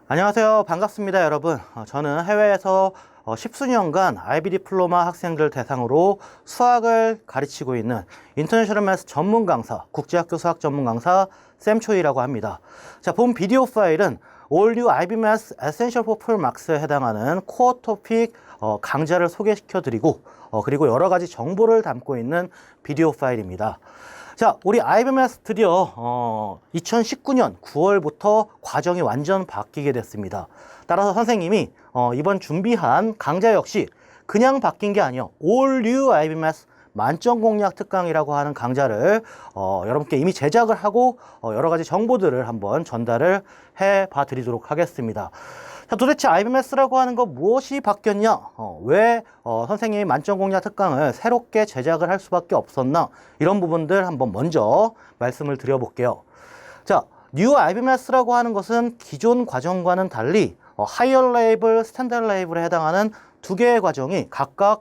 안녕하세요. 반갑습니다, 여러분. 저는 해외에서 십수년간 IB 디플로마 학생들 대상으로 수학을 가르치고 있는 인터내셔널 매스 전문 강사, 국제학교 수학 전문 강사 샘초이라고 합니다. 자, 본 비디오 파일은 All New IB Math Essential for Full Marks에 해당하는 코어 토픽 강좌를 소개시켜 드리고 그리고 여러 가지 정보를 담고 있는 비디오 파일입니다. 자, 우리 IB Math 드디어 2019년 9월부터 과정이 완전 바뀌게 됐습니다. 따라서 선생님이 이번 준비한 강좌 역시 그냥 바뀐 게 아니에요. All New IB Math 만점 공략 특강이라고 하는 강좌를 여러분께 이미 제작을 하고 여러 가지 정보들을 한번 전달을 해 봐 드리도록 하겠습니다. 자, 도대체 IB Math라고 하는 거 무엇이 바뀌었냐? 왜 선생님이 만점 공략 특강을 새롭게 제작을 할 수밖에 없었나? 이런 부분들 한번 먼저 말씀을 드려볼게요. 자, New IB Math라고 하는 것은 기존 과정과는 달리 Higher Level, Standard Level에 해당하는 두 개의 과정이 각각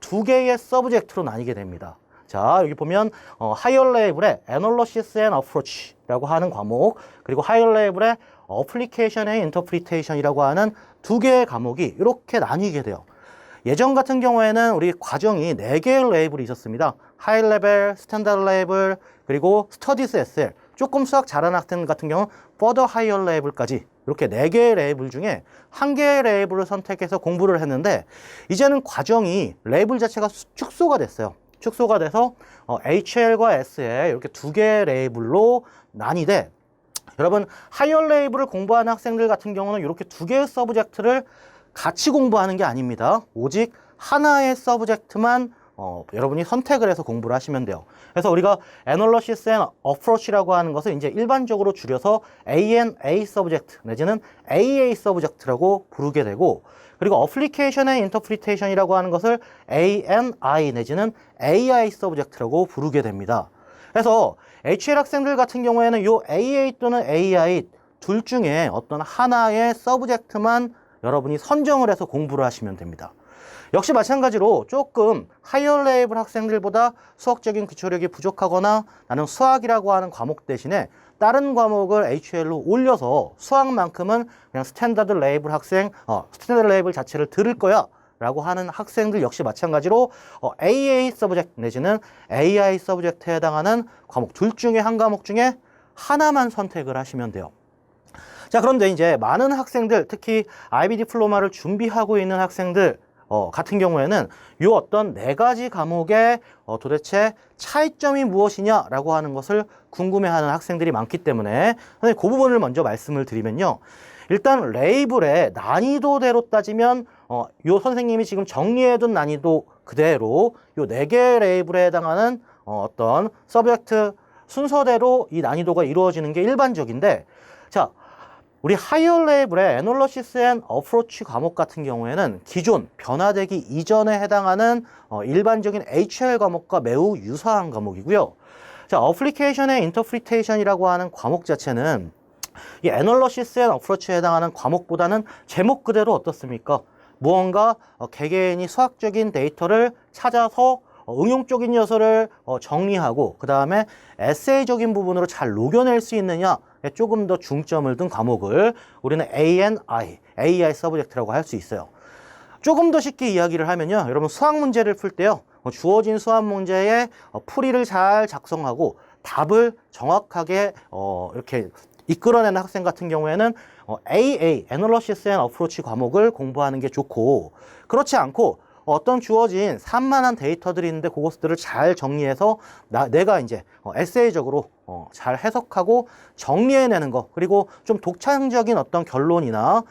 두 개의 서브젝트로 나뉘게 됩니다. 자, 여기 보면 Higher Level의 Analysis and Approach라고 하는 과목, 그리고 Higher Level의 Application and Interpretation이라고 하는 두 개의 과목이 이렇게 나뉘게 돼요. 예전 같은 경우에는 우리 과정이 4개의 레벨이 있었습니다. High Level, Standard Level, 그리고 Studies SL. 조금 수학 잘하는 학생 같은 경우는 Further Higher Level까지 이렇게 4개의 레벨 중에 한 개의 레벨을 선택해서 공부를 했는데, 이제는 과정이 레벨 자체가 축소가 됐어요. 축소가 돼서 HL과 SL 이렇게 두 개의 레벨로 나뉘되, 여러분 하이어 레벨을 공부하는 학생들 같은 경우는 이렇게 두 개의 서브젝트를 같이 공부하는 게 아닙니다. 오직 하나의 서브젝트만 여러분이 선택을 해서 공부를 하시면 돼요. 그래서 우리가 Analysis and Approach라고 하는 것을 이제 일반적으로 줄여서 ANA 서브젝트 내지는 AA 서브젝트라고 부르게 되고, 그리고 Application and Interpretation이라고 하는 것을 ANI 내지는 AI 서브젝트라고 부르게 됩니다. 그래서 HL 학생들 같은 경우에는 이 AA 또는 AI 둘 중에 어떤 하나의 서브젝트만 여러분이 선정을 해서 공부를 하시면 됩니다. 역시 마찬가지로 조금 하이어 레벨 학생들보다 수학적인 기초력이 부족하거나 나는 수학이라고 하는 과목 대신에 다른 과목을 HL로 올려서 수학만큼은 그냥 스탠다드 레벨 학생, 스탠다드 레벨 자체를 들을 거야 라고 하는 학생들 역시 마찬가지로 AA 서브젝트 내지는 AI 서브젝트에 해당하는 과목 둘 중에 한 과목 중에 하나만 선택을 하시면 돼요. 자, 그런데 이제 많은 학생들, 특히 IB 디플로마를 준비하고 있는 학생들 같은 경우에는 이 어떤 4가지 과목의 도대체 차이점이 무엇이냐라고 하는 것을 궁금해하는 학생들이 많기 때문에 그 부분을 먼저 말씀을 드리면요. 일단 레이블의 난이도대로 따지면 요 선생님이 지금 정리해둔 난이도 그대로 요 4개의 레이블에 해당하는 어떤 서브젝트 순서대로 이 난이도가 이루어지는 게 일반적인데, 자, 우리 하이어 레벨의 애널리시스 앤 어프로치 과목 같은 경우에는 기존 변화되기 이전에 해당하는 일반적인 HL 과목과 매우 유사한 과목이고요. 자, 어플리케이션 앤 인터프리테이션이라고 하는 과목 자체는 이 애널리시스 앤 어프로치에 해당하는 과목보다는 제목 그대로 어떻습니까? 무언가 개개인이 수학적인 데이터를 찾아서 응용적인 요소를 정리하고 그 다음에 에세이적인 부분으로 잘 녹여낼 수 있느냐에 조금 더 중점을 둔 과목을 우리는 ANI, AI 서브젝트라고 할 수 있어요. 조금 더 쉽게 이야기를 하면요, 여러분 수학 문제를 풀 때요, 주어진 수학 문제의 풀이를 잘 작성하고 답을 정확하게 이렇게 이끌어내는 학생 같은 경우에는 AA, Analysis and Approach 과목을 공부하는 게 좋고, 그렇지 않고 어떤 주어진 산만한 데이터들이 있는데 그것들을 잘 정리해서 내가 이제 에세이적으로 잘 해석하고 정리해내는 거, 그리고 좀 독창적인 어떤 결론이나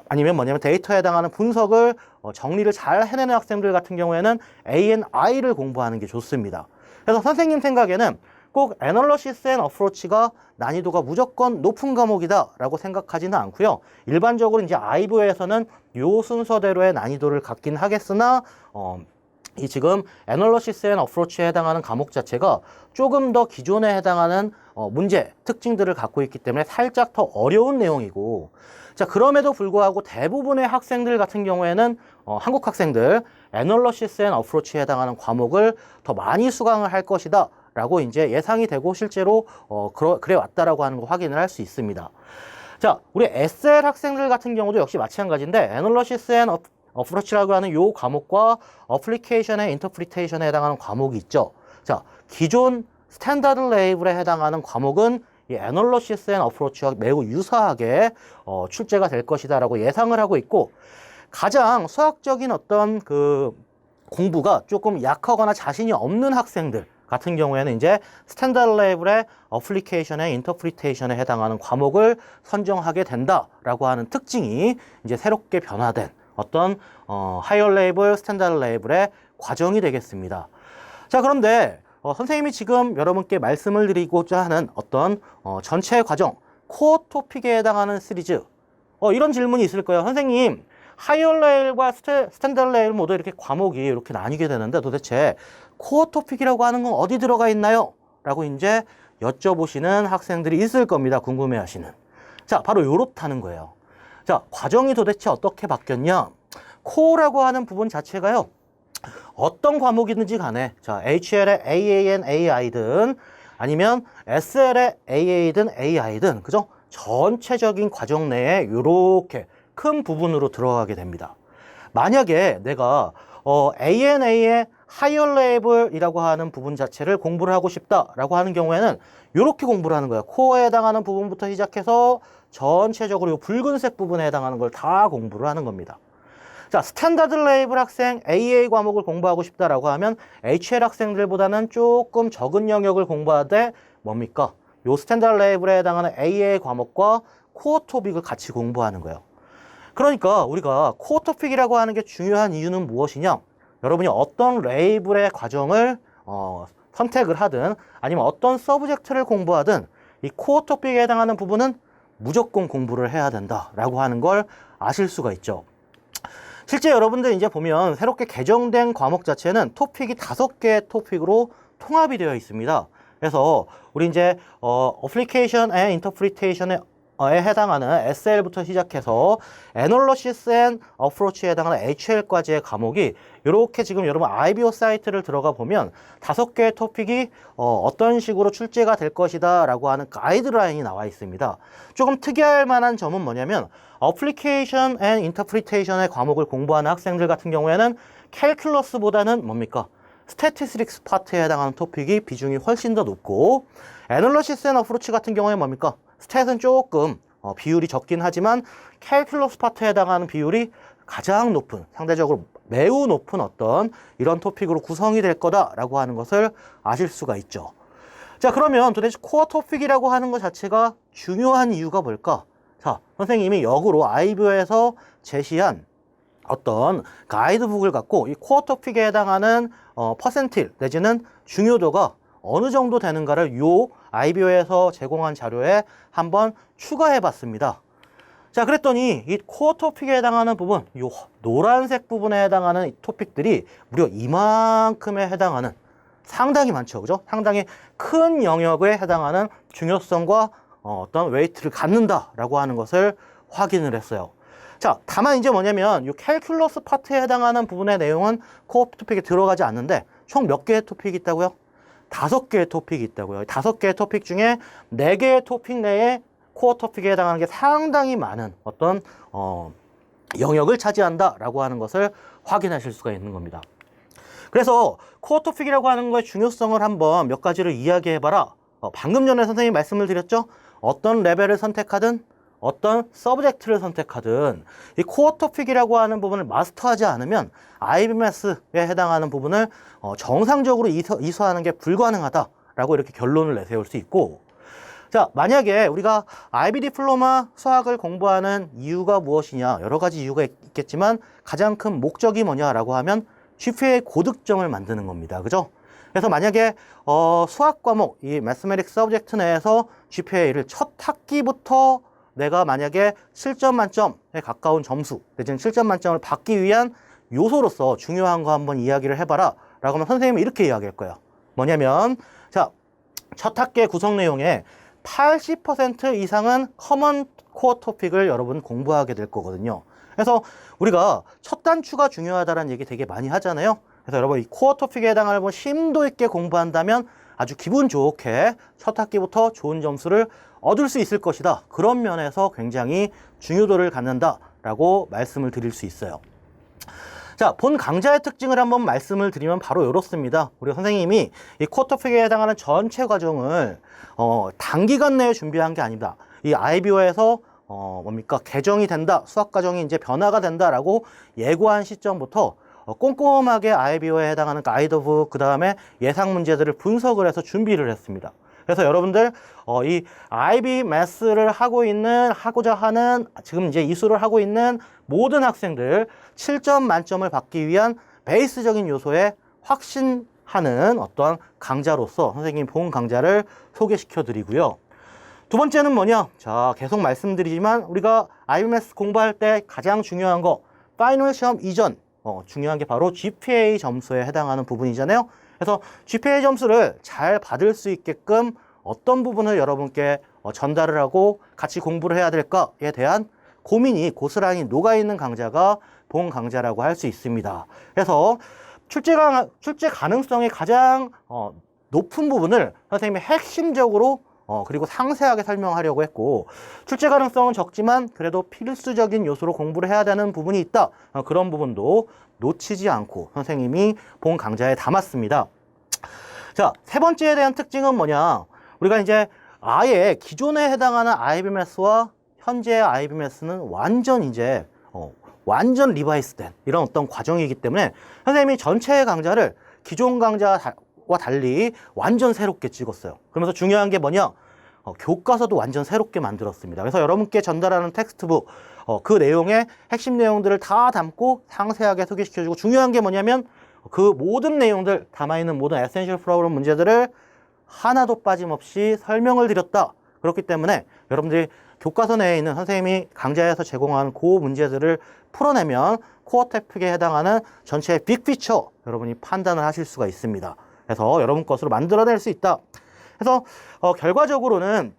아니면 뭐냐면 데이터에 해당하는 분석을 정리를 잘 해내는 학생들 같은 경우에는 ANI를 공부하는 게 좋습니다. 그래서 선생님 생각에는 꼭 애널리시스 앤 어프로치가 난이도가 무조건 높은 과목이다 라고 생각하지는 않고요. 일반적으로 이제 아이브에서는 요 순서대로의 난이도를 갖긴 하겠으나 이 지금 애널리시스 앤 어프로치에 해당하는 과목 자체가 조금 더 기존에 해당하는 문제 특징들을 갖고 있기 때문에 살짝 더 어려운 내용이고, 자, 그럼에도 불구하고 대부분의 학생들 같은 경우에는 한국 학생들 애널리시스 앤 어프로치에 해당하는 과목을 더 많이 수강을 할 것이다 라고 이제 예상이 되고 실제로 그래 왔다라고 하는 거 확인을 할 수 있습니다. 자, 우리 SL 학생들 같은 경우도 역시 마찬가지인데 애널리시스 앤 어프로치라고 하는 요 과목과 어플리케이션 앤 인터프리테이션에 해당하는 과목이 있죠. 자, 기존 스탠다드 레이블에 해당하는 과목은 이 애널리시스 앤 어프로치와 매우 유사하게 출제가 될 것이다라고 예상을 하고 있고, 가장 수학적인 어떤 그 공부가 조금 약하거나 자신이 없는 학생들 같은 경우에는 이제 스탠다드 레이블의 어플리케이션에 인터프리테이션에 해당하는 과목을 선정하게 된다라고 하는 특징이 이제 새롭게 변화된 어떤 하이어 레이블, 스탠다드 레이블의 과정이 되겠습니다. 자, 그런데 선생님이 지금 여러분께 말씀을 드리고자 하는 어떤 전체 과정, 코어 토픽에 해당하는 시리즈, 이런 질문이 있을 거예요. 선생님, 하이어 레일과 스탠다드 레일 모두 이렇게 과목이 이렇게 나뉘게 되는데 도대체 코어 토픽이라고 하는 건 어디 들어가 있나요? 라고 이제 여쭤보시는 학생들이 있을 겁니다. 궁금해하시는. 자, 바로 요렇다는 거예요. 자, 과정이 도대체 어떻게 바뀌었냐? 코어라고 하는 부분 자체가요, 어떤 과목이든지 간에, 자, HL의 AAN, AI든 아니면 SL의 AA든 AI든, 그죠? 전체적인 과정 내에 이렇게 큰 부분으로 들어가게 됩니다. 만약에 내가 ANA의 하이어 레이블이라고 하는 부분 자체를 공부를 하고 싶다라고 하는 경우에는 이렇게 공부를 하는 거예요. 코어에 해당하는 부분부터 시작해서 전체적으로 이 붉은색 부분에 해당하는 걸 다 공부를 하는 겁니다. 자, 스탠다드 레이블 학생 AA 과목을 공부하고 싶다라고 하면 HL 학생들보다는 조금 적은 영역을 공부하되 뭡니까? 요 스탠다드 레이블에 해당하는 AA 과목과 코어 토픽을 같이 공부하는 거예요. 그러니까 우리가 코어 토픽이라고 하는 게 중요한 이유는 무엇이냐? 여러분이 어떤 레이블의 과정을 선택을 하든 아니면 어떤 서브젝트를 공부하든 이 코어 토픽에 해당하는 부분은 무조건 공부를 해야 된다라고 하는 걸 아실 수가 있죠. 실제 여러분들 이제 보면 새롭게 개정된 과목 자체는 토픽이 5개의 토픽으로 통합이 되어 있습니다. 그래서 우리 이제 어플리케이션 앤 인터프리테이션에 해당하는 SL부터 시작해서 애널리시스 앤 어프로치에 해당하는 HL까지의 과목이 이렇게 지금 여러분 IBO 사이트를 들어가 보면 5개의 토픽이 어떤 식으로 출제가 될 것이다 라고 하는 가이드라인이 나와 있습니다. 조금 특이할 만한 점은 뭐냐면 어플리케이션 앤 인터프리테이션의 과목을 공부하는 학생들 같은 경우에는 캘큘러스보다는 뭡니까? 스태티스틱스 파트에 해당하는 토픽이 비중이 훨씬 더 높고, 애널리시스 앤 어프로치 같은 경우에 뭡니까? 스탯은 조금 비율이 적긴 하지만 캘큘러스 파트에 해당하는 비율이 가장 높은, 상대적으로 매우 높은 어떤 이런 토픽으로 구성이 될 거다라고 하는 것을 아실 수가 있죠. 자, 그러면 도대체 코어 토픽이라고 하는 것 자체가 중요한 이유가 뭘까? 자, 선생님이 역으로 IBO에서 제시한 어떤 가이드북을 갖고 이 코어 토픽에 해당하는 퍼센틸 내지는 중요도가 어느 정도 되는가를 요 IBO에서 제공한 자료에 한번 추가해 봤습니다. 자, 그랬더니 이 코어 토픽에 해당하는 부분, 요 노란색 부분에 해당하는 이 토픽들이 무려 이만큼에 해당하는, 상당히 많죠, 그죠? 상당히 큰 영역에 해당하는 중요성과 어떤 웨이트를 갖는다라고 하는 것을 확인을 했어요. 자, 다만 이제 뭐냐면 이 캘큘러스 파트에 해당하는 부분의 내용은 코어 토픽에 들어가지 않는데 총 몇 개의 토픽이 있다고요? 5개의 토픽이 있다고요. 5개의 토픽 중에 4개의 토픽 내에 코어 토픽에 해당하는 게 상당히 많은 어떤 영역을 차지한다라고 하는 것을 확인하실 수가 있는 겁니다. 그래서 코어 토픽이라고 하는 거의 중요성을 한번 몇 가지를 이야기해봐라. 방금 전에 선생님이 말씀을 드렸죠. 어떤 레벨을 선택하든 어떤 서브젝트를 선택하든 이 코어 토픽이라고 하는 부분을 마스터하지 않으면 IBMS에 해당하는 부분을 정상적으로 이수하는 게 불가능하다라고 이렇게 결론을 내세울 수 있고, 자, 만약에 우리가 IB 디플로마 수학을 공부하는 이유가 무엇이냐, 여러 가지 이유가 있겠지만 가장 큰 목적이 뭐냐라고 하면 GPA 고득점을 만드는 겁니다. 그죠? 그래서 만약에 수학 과목, 이 매스메릭 서브젝트 내에서 GPA를 첫 학기부터 내가 만약에 7점 만점에 가까운 점수, 내지는 7점 만점을 받기 위한 요소로서 중요한 거 한번 이야기를 해봐라 라고 하면 선생님은 이렇게 이야기할 거예요. 뭐냐면, 자, 첫 학기의 구성 내용에 80% 이상은 커먼 코어 토픽을 여러분 공부하게 될 거거든요. 그래서 우리가 첫 단추가 중요하다는 얘기 되게 많이 하잖아요. 그래서 여러분 이 코어 토픽에 해당하는 걸 심도 있게 공부한다면 아주 기분 좋게 첫 학기부터 좋은 점수를 얻을 수 있을 것이다. 그런 면에서 굉장히 중요도를 갖는다라고 말씀을 드릴 수 있어요. 자, 본 강좌의 특징을 한번 말씀을 드리면 바로 이렇습니다. 우리 선생님이 이 코어 토픽에 해당하는 전체 과정을 단기간 내에 준비한 게 아닙니다. 이 IBO에서 뭡니까? 개정이 된다, 수학 과정이 이제 변화가 된다라고 예고한 시점부터 꼼꼼하게 IBO에 해당하는 가이드북, 그 다음에 예상 문제들을 분석을 해서 준비를 했습니다. 그래서 여러분들 이 IB 매스를 하고자 하는 지금 이제 이수를 하고 있는 모든 학생들 7점 만점을 받기 위한 베이스적인 요소에 확신하는 어떤 강좌로서 선생님 본 강좌를 소개시켜 드리고요. 두 번째는 뭐냐? 자, 계속 말씀드리지만 우리가 IB 매스 공부할 때 가장 중요한 거 파이널 시험 이전 중요한 게 바로 GPA 점수에 해당하는 부분이잖아요. 그래서 GPA 점수를 잘 받을 수 있게끔 어떤 부분을 여러분께 전달을 하고 같이 공부를 해야 될까에 대한 고민이 고스란히 녹아있는 강좌가 본 강좌라고 할 수 있습니다. 그래서 출제 가능성이 가장 높은 부분을 선생님이 핵심적으로 그리고 상세하게 설명하려고 했고, 출제 가능성은 적지만 그래도 필수적인 요소로 공부를 해야 되는 부분이 있다. 그런 부분도 놓치지 않고 선생님이 본 강좌에 담았습니다. 자, 세 번째에 대한 특징은 뭐냐? 우리가 이제 아예 기존에 해당하는 IBMS와 현재의 IBMS는 완전 리바이스된 이런 어떤 과정이기 때문에 선생님이 전체 강좌를 기존 강좌와 달리 완전 새롭게 찍었어요. 그러면서 중요한 게 뭐냐? 교과서도 완전 새롭게 만들었습니다. 그래서 여러분께 전달하는 텍스트북 그 내용의 핵심 내용들을 다 담고 상세하게 소개시켜주고, 중요한 게 뭐냐면 그 모든 내용들 담아있는 모든 에센셜 프로그램 문제들을 하나도 빠짐없이 설명을 드렸다. 그렇기 때문에 여러분들이 교과서 내에 있는 선생님이 강좌에서 제공한 그 문제들을 풀어내면 코어 토픽에 해당하는 전체의 빅피처 여러분이 판단을 하실 수가 있습니다. 그래서 여러분 것으로 만들어낼 수 있다. 그래서 결과적으로는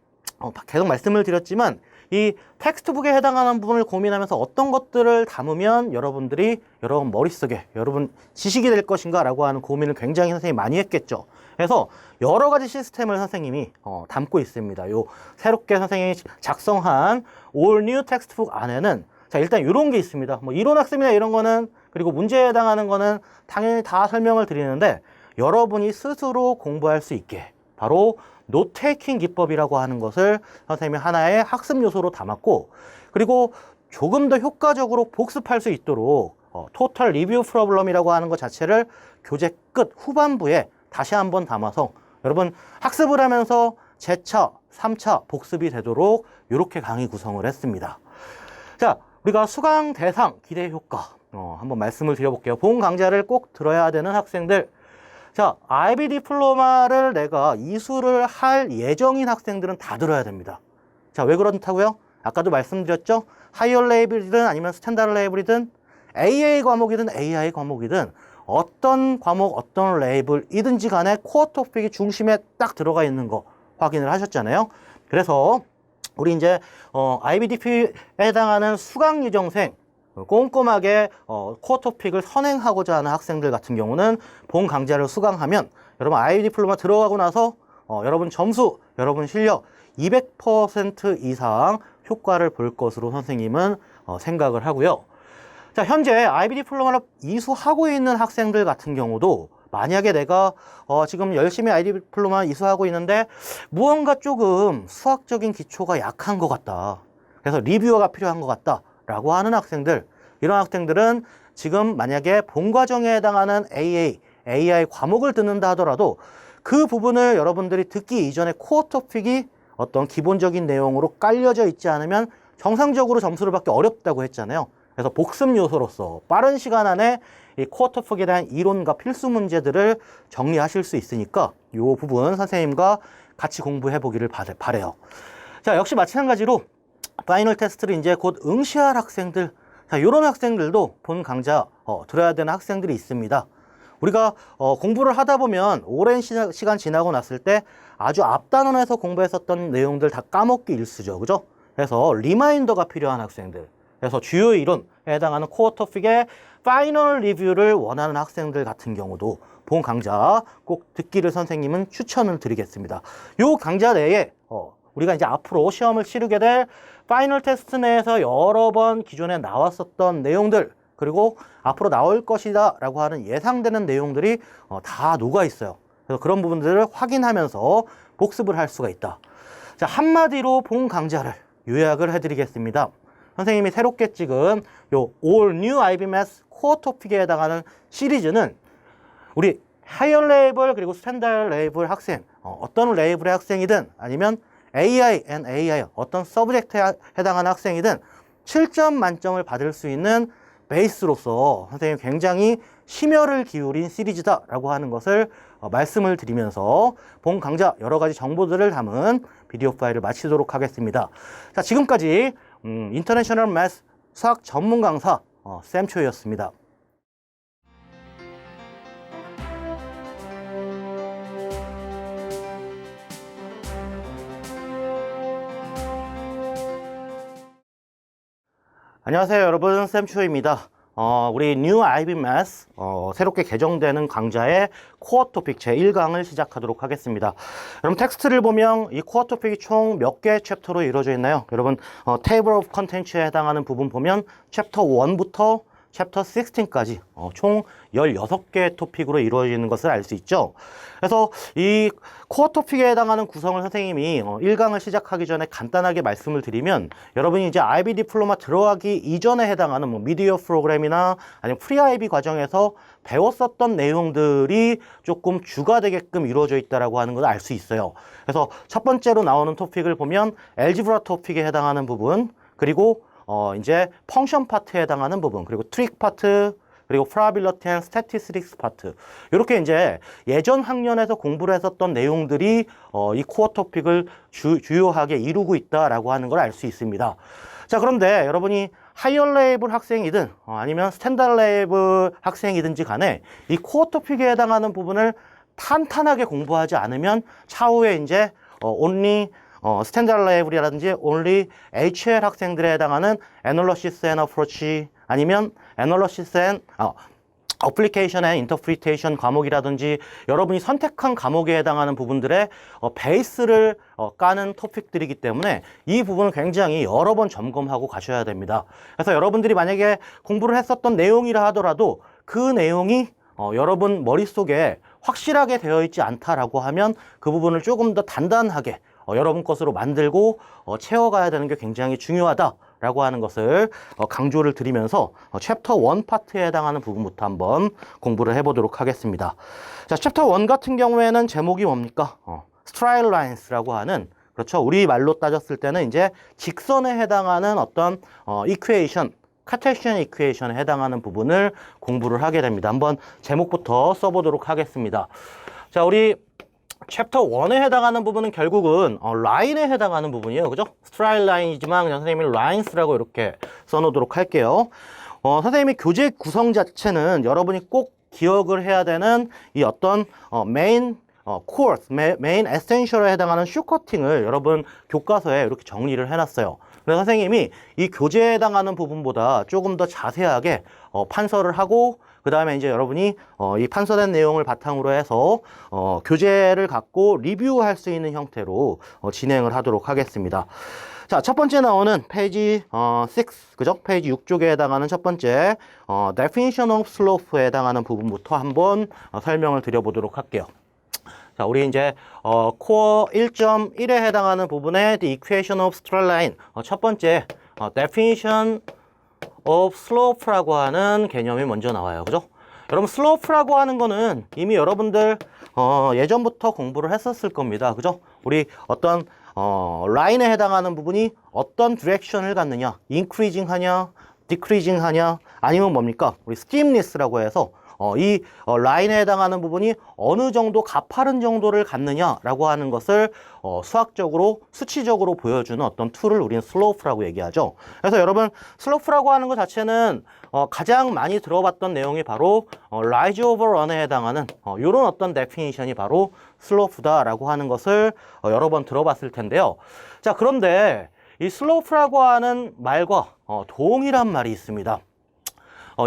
계속 말씀을 드렸지만 이 텍스트북에 해당하는 부분을 고민하면서 어떤 것들을 담으면 여러분들이 여러분 머릿속에 여러분 지식이 될 것인가 라고 하는 고민을 굉장히 선생님이 많이 했겠죠. 그래서 여러 가지 시스템을 선생님이 담고 있습니다. 요 새롭게 선생님이 작성한 All New 텍스트북 안에는 자, 일단 이런 게 있습니다. 뭐 이론 학습이나 이런 거는, 그리고 문제에 해당하는 거는 당연히 다 설명을 드리는데 여러분이 스스로 공부할 수 있게 바로 노테이킹 기법이라고 하는 것을 선생님이 하나의 학습 요소로 담았고, 그리고 조금 더 효과적으로 복습할 수 있도록 토탈 리뷰 프로블럼이라고 하는 것 자체를 교재 끝 후반부에 다시 한번 담아서 여러분 학습을 하면서 재차, 3차 복습이 되도록 이렇게 강의 구성을 했습니다. 자, 우리가 수강 대상 기대 효과 한번 말씀을 드려볼게요. 본 강좌를 꼭 들어야 되는 학생들. 자, IB 디플로마를 내가 이수를 할 예정인 학생들은 다 들어야 됩니다. 자, 왜 그렇다고요? 아까도 말씀드렸죠? 하이어 레이블이든 아니면 스탠다드 레이블이든 AA 과목이든 AI 과목이든 어떤 과목, 어떤 레이블이든지 간에 코어 토픽이 중심에 딱 들어가 있는 거 확인을 하셨잖아요. 그래서 우리 이제 IBDP에 해당하는 수강 예정생 꼼꼼하게 코어 토픽을 선행하고자 하는 학생들 같은 경우는 본 강좌를 수강하면 여러분 IB 디플로마 들어가고 나서 여러분 점수, 여러분 실력 200% 이상 효과를 볼 것으로 선생님은 생각을 하고요. 자, 현재 IB 디플로마를 이수하고 있는 학생들 같은 경우도 만약에 내가 지금 열심히 IB 디플로마 이수하고 있는데 무언가 조금 수학적인 기초가 약한 것 같다. 그래서 리뷰어가 필요한 것 같다. 라고 하는 학생들, 이런 학생들은 지금 만약에 본 과정에 해당하는 AI 과목을 듣는다 하더라도 그 부분을 여러분들이 듣기 이전에 코어 토픽이 어떤 기본적인 내용으로 깔려져 있지 않으면 정상적으로 점수를 받기 어렵다고 했잖아요. 그래서 복습 요소로서 빠른 시간 안에 이 코어 토픽에 대한 이론과 필수 문제들을 정리하실 수 있으니까 이 부분 선생님과 같이 공부해 보기를 바래요. 자, 역시 마찬가지로 파이널 테스트를 이제 곧 응시할 학생들, 자, 이런 학생들도 본 강좌 들어야 되는 학생들이 있습니다. 우리가 공부를 하다 보면 오랜 시간 지나고 났을 때 아주 앞단원에서 공부했었던 내용들 다 까먹기 일쑤죠. 그죠? 그래서 리마인더가 필요한 학생들, 그래서 주요 이론에 해당하는 코어 토픽의 파이널 리뷰를 원하는 학생들 같은 경우도 본 강좌 꼭 듣기를 선생님은 추천을 드리겠습니다. 요 강좌 내에 우리가 이제 앞으로 시험을 치르게 될 파이널 테스트 내에서 여러 번 기존에 나왔었던 내용들, 그리고 앞으로 나올 것이다 라고 하는 예상되는 내용들이 다 녹아 있어요. 그래서 그런 부분들을 확인하면서 복습을 할 수가 있다. 자, 한마디로 본 강좌를 요약을 해드리겠습니다. 선생님이 새롭게 찍은 요 All New IB Math 코어 토픽에 해당하는 시리즈는 우리 하이어 레이블 그리고 스탠다드 레이블 학생, 어떤 레이블의 학생이든 아니면 AI and AI 어떤 서브젝트에 해당하는 학생이든 7점 만점을 받을 수 있는 베이스로서 선생님이 굉장히 심혈을 기울인 시리즈다라고 하는 것을 말씀을 드리면서 본 강좌 여러 가지 정보들을 담은 비디오 파일을 마치도록 하겠습니다. 자, 지금까지 인터내셔널 매스 수학 전문 강사 쌤초이였습니다. 안녕하세요 여러분, 쌤초이입니다. 우리 New IB Math 새롭게 개정되는 강좌의 코어 토픽 제1강을 시작하도록 하겠습니다. 여러분 텍스트를 보면 이 코어 토픽이 총 몇 개의 챕터로 이루어져 있나요? 여러분 Table of Contents에 해당하는 부분 보면 챕터 1부터 챕터 16까지 총 16개의 토픽으로 이루어지는 것을 알 수 있죠. 그래서 이 코어 토픽에 해당하는 구성을 선생님이 1강을 시작하기 전에 간단하게 말씀을 드리면, 여러분이 이제 IB 디플로마 들어가기 이전에 해당하는 뭐 미디어 프로그램이나 아니면 프리 IB 과정에서 배웠었던 내용들이 조금 주가 되게끔 이루어져 있다라고 하는 걸 알 수 있어요. 그래서 첫 번째로 나오는 토픽을 보면 엘지브라 토픽에 해당하는 부분, 그리고 이제 펑션 파트에 해당하는 부분, 그리고 트릭 파트, 그리고 프로바빌리티 앤 스태티스틱스 파트, 이렇게 이제 예전 학년에서 공부를 했었던 내용들이 이 코어 토픽을 주요하게 이루고 있다라고 하는 걸 알 수 있습니다. 자, 그런데 여러분이 하이어 레이블 학생이든 아니면 스탠다드 레이블 학생이든지 간에 이 코어 토픽에 해당하는 부분을 탄탄하게 공부하지 않으면 차후에 이제 only 스탠다드 레이블이라든지 only HL 학생들에 해당하는 애널리시스 앤 어프로치, 아니면 애널리시스 앤 어플리케이션 앤 인터프리테이션 과목이라든지 여러분이 선택한 과목에 해당하는 부분들의 베이스를 까는 토픽들이기 때문에 이 부분을 굉장히 여러 번 점검하고 가셔야 됩니다. 그래서 여러분들이 만약에 공부를 했었던 내용이라 하더라도 그 내용이 여러분 머릿속에 확실하게 되어 있지 않다라고 하면 그 부분을 조금 더 단단하게 여러분 것으로 만들고 채워가야 되는 게 굉장히 중요하다라고 하는 것을 강조를 드리면서 챕터 1 파트에 해당하는 부분부터 한번 공부를 해보도록 하겠습니다. 자, 챕터 1 같은 경우에는 제목이 뭡니까? Straight Lines라고 하는, 그렇죠, 우리 말로 따졌을 때는 이제 직선에 해당하는 어떤 이퀘이션, 카테시안 이퀘이션에 해당하는 부분을 공부를 하게 됩니다. 한번 제목부터 써보도록 하겠습니다. 자, 우리 챕터 1에 해당하는 부분은 결국은 라인에 해당하는 부분이에요. 그죠? 스트라이트 라인이지만 그냥 선생님이 라인스라고 이렇게 써놓도록 할게요. 선생님이 교재 구성 자체는 여러분이 꼭 기억을 해야 되는 이 어떤 메인 코어스, 메인 에센셜에 해당하는 슈커팅을 여러분 교과서에 이렇게 정리를 해놨어요. 그래서 선생님이 이 교재에 해당하는 부분보다 조금 더 자세하게 판서를 하고, 그 다음에 이제 여러분이 이 판서된 내용을 바탕으로 해서 교재를 갖고 리뷰할 수 있는 형태로 진행을 하도록 하겠습니다. 자, 첫 번째 나오는 페이지 6, 그죠? 페이지 6쪽에 해당하는 첫 번째 definition of slope에 해당하는 부분부터 한번 설명을 드려보도록 할게요. 자, 우리 이제 코어 1.1에 해당하는 부분에 the equation of straight line 첫 번째 definition of slope라고 하는 개념이 먼저 나와요. 그죠? 여러분 slope라고 하는 거는 이미 여러분들 예전부터 공부를 했었을 겁니다. 그죠? 우리 어떤 라인에 해당하는 부분이 어떤 디렉션을 갖느냐, increasing 하냐, decreasing 하냐, 아니면 뭡니까? 우리 steepness라고 해서 이 라인에 해당하는 부분이 어느 정도 가파른 정도를 갖느냐라고 하는 것을 수학적으로, 수치적으로 보여주는 어떤 툴을 우리는 슬로프라고 얘기하죠. 그래서 여러분 슬로프라고 하는 것 자체는 가장 많이 들어봤던 내용이 바로 rise over run에 해당하는 이런 어떤 데피니션이 바로 슬로프다라고 하는 것을 여러 번 들어봤을 텐데요. 자, 그런데 이 슬로프라고 하는 말과 동일한 말이 있습니다.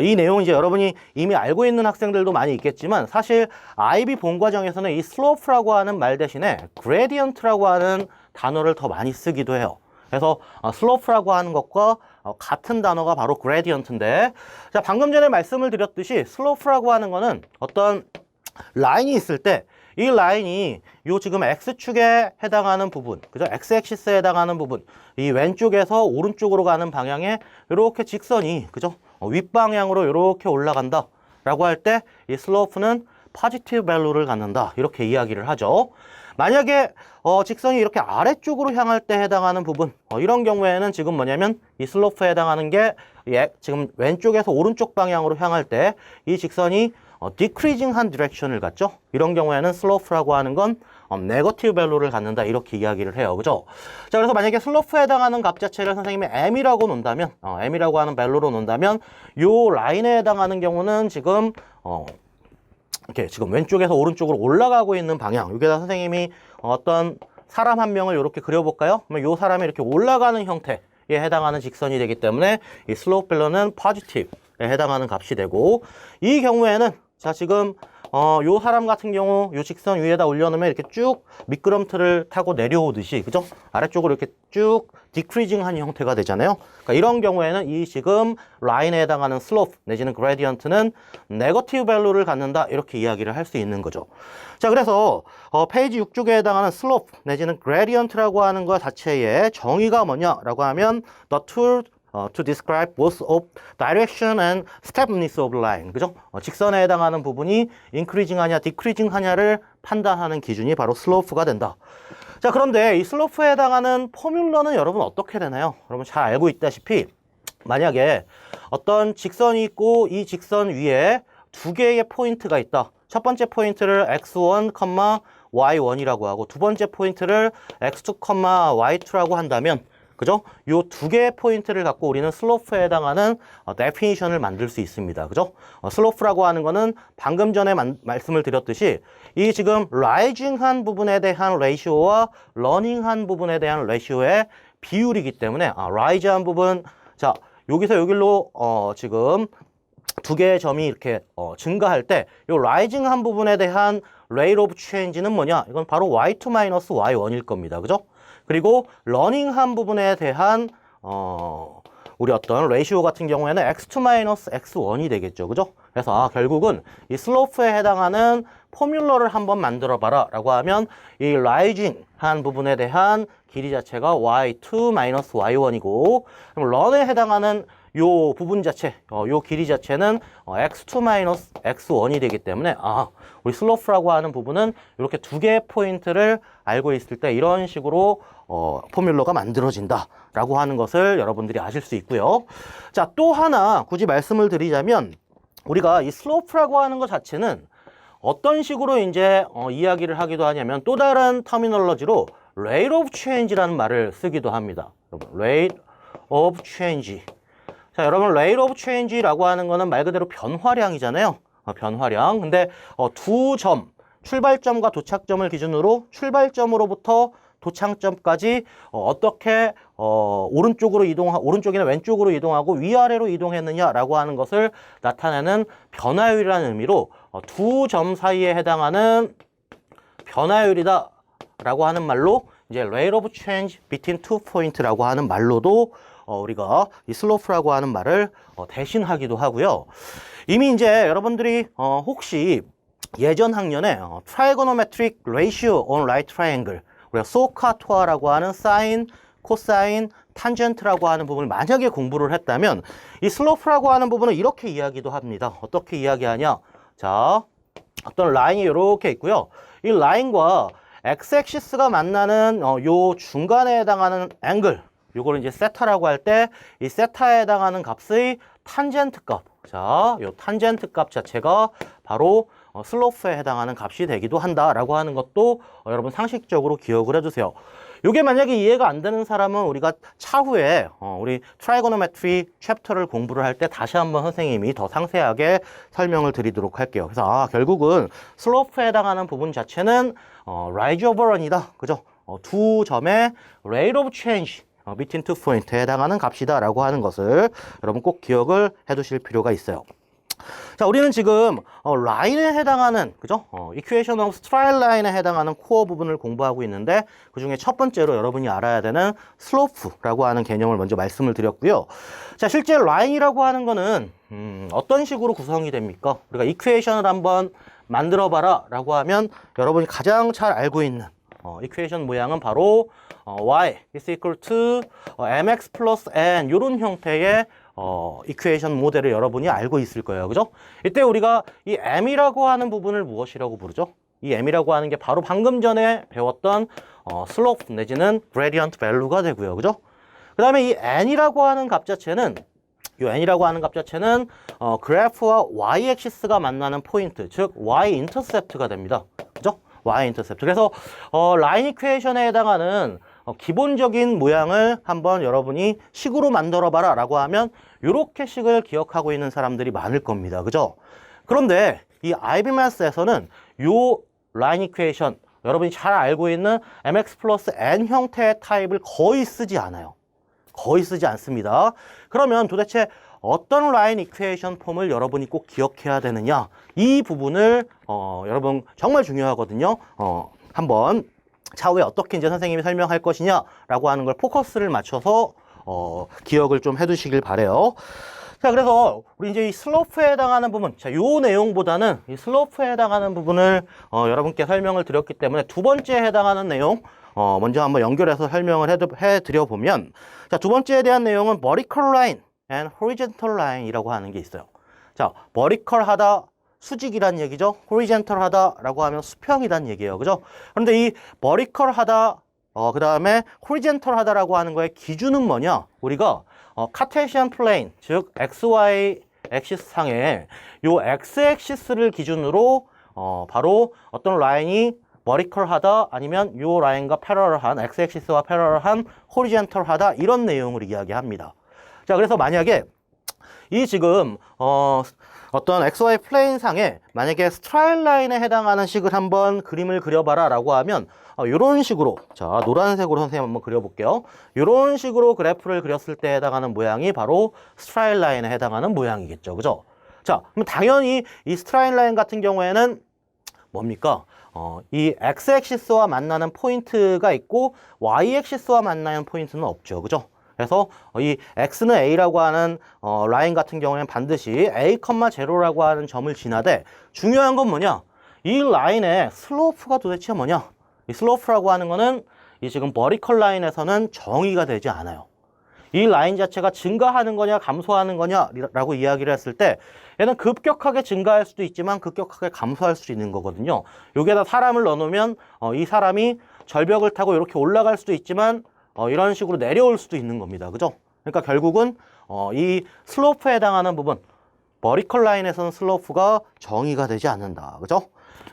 이 내용 이제 여러분이 이미 알고 있는 학생들도 많이 있겠지만 사실 IB 본과정에서는 이 슬로프라고 하는 말 대신에 그레디언트라고 하는 단어를 더 많이 쓰기도 해요. 그래서 슬로프라고 하는 것과 같은 단어가 바로 그레디언트인데, 자, 방금 전에 말씀을 드렸듯이 슬로프라고 하는 거는 어떤 라인이 있을 때 이 라인이 요 지금 X축에 해당하는 부분, 그죠? X-액시스에 해당하는 부분, 이 왼쪽에서 오른쪽으로 가는 방향에 이렇게 직선이, 그죠? 윗방향으로 이렇게 올라간다 라고 할 때 이 슬로프는 포지티브 밸류를 갖는다, 이렇게 이야기를 하죠. 만약에 직선이 이렇게 아래쪽으로 향할 때 해당하는 부분, 이런 경우에는 지금 뭐냐면 이 슬로프에 해당하는 게 지금 왼쪽에서 오른쪽 방향으로 향할 때 이 직선이 decreasing한 디렉션을 갖죠. 이런 경우에는 슬로프라고 하는 건 네거티브 밸류를 갖는다, 이렇게 이야기를 해요. 그죠? 자, 그래서 만약에 슬로프에 해당하는 값 자체를 선생님이 m이라고 놓는다면, m이라고 하는 밸류로 놓는다면 요 라인에 해당하는 경우는 지금 이렇게 지금 왼쪽에서 오른쪽으로 올라가고 있는 방향, 여기다 선생님이 어떤 사람 한 명을 이렇게 그려볼까요? 그러면 요 사람이 이렇게 올라가는 형태에 해당하는 직선이 되기 때문에 이 슬로프 밸류는 포지티브에 해당하는 값이 되고, 이 경우에는 자, 지금 요 사람 같은 경우 요 직선 위에다 올려놓으면 이렇게 쭉 미끄럼틀을 타고 내려오듯이, 그죠? 아래쪽으로 이렇게 쭉 디크리징한 형태가 되잖아요. 그러니까 이런 경우에는 이 지금 라인에 해당하는 슬로프 내지는 그레디언트는 네거티브 밸류를 갖는다, 이렇게 이야기를 할 수 있는 거죠. 자, 그래서 페이지 6쪽에 해당하는 슬로프 내지는 그레디언트라고 하는 것 자체의 정의가 뭐냐라고 하면 the tool to describe both of direction and steepness of line, 그죠? 직선에 해당하는 부분이 increasing 하냐 decreasing 하냐를 판단하는 기준이 바로 슬로프가 된다. 자, 그런데 이 슬로프에 해당하는 포뮬러는 여러분 어떻게 되나요? 여러분 잘 알고 있다시피 만약에 어떤 직선이 있고 이 직선 위에 두 개의 포인트가 있다. 첫 번째 포인트를 x1, y1이라고 하고 두 번째 포인트를 x2, y2라고 한다면, 그죠? 요 두 개의 포인트를 갖고 우리는 슬로프에 해당하는 데피니션을 만들 수 있습니다. 그죠? 슬로프라고 하는 거는 방금 전에 말씀을 드렸듯이 이 지금 라이징한 부분에 대한 레이시오와 러닝한 부분에 대한 레이시오의 비율이기 때문에 라이즈한 부분, 자, 여기서 여기로 지금 두 개의 점이 이렇게 증가할 때 이 라이징한 부분에 대한 rate of change는 뭐냐? 이건 바로 y2-y1일 겁니다. 그죠? 그리고 러닝한 부분에 대한 우리 어떤 레이시오 같은 경우에는 x2-x1이 되겠죠. 그죠? 그래서 결국은 이 슬로프에 해당하는 포뮬러를 한번 만들어 봐라 라고 하면 이 라이징한 부분에 대한 길이 자체가 y2-y1이고, 그럼 런에 해당하는 요 부분 자체, 요 길이 자체는 x2-x1이 되기 때문에 우리 슬로프라고 하는 부분은 이렇게 두 개의 포인트를 알고 있을 때 이런 식으로 포뮬러가 만들어진다라고 하는 것을 여러분들이 아실 수 있고요. 자, 또 하나 굳이 말씀을 드리자면 우리가 이 슬로프라고 하는 것 자체는 어떤 식으로 이제 이야기를 하기도 하냐면 또 다른 터미널러지로 rate of change라는 말을 쓰기도 합니다. 여러분, rate of change. 자, 여러분, rate of change라고 하는 거는 말 그대로 변화량이잖아요. 변화량. 근데 두 점, 출발점과 도착점을 기준으로 출발점으로부터 도착점까지 어떻게 오른쪽으로 오른쪽이나 왼쪽으로 이동하고 위아래로 이동했느냐라고 하는 것을 나타내는 변화율이라는 의미로 두 점 사이에 해당하는 변화율이다라고 하는 말로 이제 rate of change between two point라고 하는 말로도 우리가 이 슬로프라고 하는 말을 대신하기도 하고요. 이미 이제 여러분들이 혹시 예전 학년에 trigonometric ratio on right triangle, 우리가 소카토아라고 하는 사인, 코사인, 탄젠트라고 하는 부분을 만약에 공부를 했다면 이 슬로프라고 하는 부분은 이렇게 이야기도 합니다. 어떻게 이야기하냐? 자, 어떤 라인이 이렇게 있고요. 이 라인과 x-액시스가 만나는 요 중간에 해당하는 앵글, 요거를 이제 세타라고 할 때 이 세타에 해당하는 값의 탄젠트 값, 자, 요 탄젠트 값 자체가 바로 슬로프에 해당하는 값이 되기도 한다라고 하는 것도 여러분 상식적으로 기억을 해주세요. 요게 만약에 이해가 안 되는 사람은 우리가 차후에 우리 트라이고노메트리 챕터를 공부를 할 때 다시 한번 선생님이 더 상세하게 설명을 드리도록 할게요. 그래서 결국은 슬로프에 해당하는 부분 자체는 라이즈 오버 런이다. 그죠? 두 점의 rate of change, between two point에 해당하는 값이다 라고 하는 것을 여러분 꼭 기억을 해 두실 필요가 있어요. 자, 우리는 지금 라인에 해당하는 그죠? equation of straight line에 해당하는 코어 부분을 공부하고 있는데 그 중에 첫 번째로 여러분이 알아야 되는 slope라고 하는 개념을 먼저 말씀을 드렸고요. 자, 실제 라인이라고 하는 거는 어떤 식으로 구성이 됩니까? 우리가 equation을 한번 만들어 봐라 라고 하면 여러분이 가장 잘 알고 있는 equation 모양은 바로 y is equal to mx plus n 이런 형태의 이퀘이션 모델을 여러분이 알고 있을 거예요. 그죠? 이때 우리가 이 m이라고 하는 부분을 무엇이라고 부르죠? 이 m이라고 하는 게 바로 방금 전에 배웠던 슬로프 내지는 그레디언트 밸류가 되고요. 그죠? 그 다음에 이 n이라고 하는 값 자체는 그래프와 y-액시스가 만나는 포인트, 즉 y-인터셉트가 됩니다. 그죠? y-인터셉트. 그래서 라인 이퀘이션에 해당하는 기본적인 모양을 한번 여러분이 식으로 만들어 봐라 라고 하면 이렇게 식을 기억하고 있는 사람들이 많을 겁니다. 그죠? 그런데 이 IB Math에서는 요 라인 이퀘이션 여러분이 잘 알고 있는 mx 플러스 n 형태의 타입을 거의 쓰지 않아요. 거의 쓰지 않습니다. 그러면 도대체 어떤 라인 이퀘이션 폼을 여러분이 꼭 기억해야 되느냐, 이 부분을 여러분 정말 중요하거든요. 한번 차후에 어떻게 이제 선생님이 설명할 것이냐라고 하는 걸 포커스를 맞춰서 기억을 좀 해두시길 바래요. 자, 그래서 우리 이제 이 슬로프에 해당하는 부분, 자, 요 내용보다는 이 슬로프에 해당하는 부분을 여러분께 설명을 드렸기 때문에 두 번째에 해당하는 내용 먼저 한번 연결해서 설명을 해드려 보면, 자, 두 번째에 대한 내용은 vertical line and horizontal line이라고 하는 게 있어요. 자, vertical하다, 수직이란 얘기죠. horizontal하다라고 하면 수평이란 얘기예요. 그죠? 그런데 이 vertical하다, 그 다음에 horizontal하다라고 하는 거의 기준은 뭐냐? 우리가 카테시안 플레인, 즉 XY 액시스 상에 요 X 액시스를 기준으로 바로 어떤 라인이 vertical하다 아니면 요 라인과 패러럴한 X 액시스와 패러럴한 horizontal하다 이런 내용을 이야기합니다. 자, 그래서 만약에 이 지금 어떤 XY 플레인 상에 만약에 스트라이트 라인에 해당하는 식을 한번 그림을 그려봐라 라고 하면 이런 식으로, 자, 노란색으로 선생님 한번 그려볼게요. 이런 식으로 그래프를 그렸을 때 해당하는 모양이 바로 스트라이트 라인에 해당하는 모양이겠죠. 그죠? 자, 그럼 당연히 이 스트라이트 라인 같은 경우에는 뭡니까? 이 x-액시스와 만나는 포인트가 있고 y-액시스와 만나는 포인트는 없죠. 그죠? 그래서 이 x는 a라고 하는 라인 같은 경우에는 반드시 a, 0라고 하는 점을 지나되 중요한 건 뭐냐? 이 라인의 슬로프가 도대체 뭐냐? 이 슬로프라고 하는 거는 이 지금 버티컬 라인에서는 정의가 되지 않아요. 이 라인 자체가 증가하는 거냐 감소하는 거냐라고 이야기를 했을 때 얘는 급격하게 증가할 수도 있지만 급격하게 감소할 수도 있는 거거든요. 여기에다 사람을 넣어놓으면 이 사람이 절벽을 타고 이렇게 올라갈 수도 있지만 이런 식으로 내려올 수도 있는 겁니다. 그죠? 그러니까 결국은 이 슬로프에 해당하는 부분, 버티컬 라인에서는 슬로프가 정의가 되지 않는다. 그죠?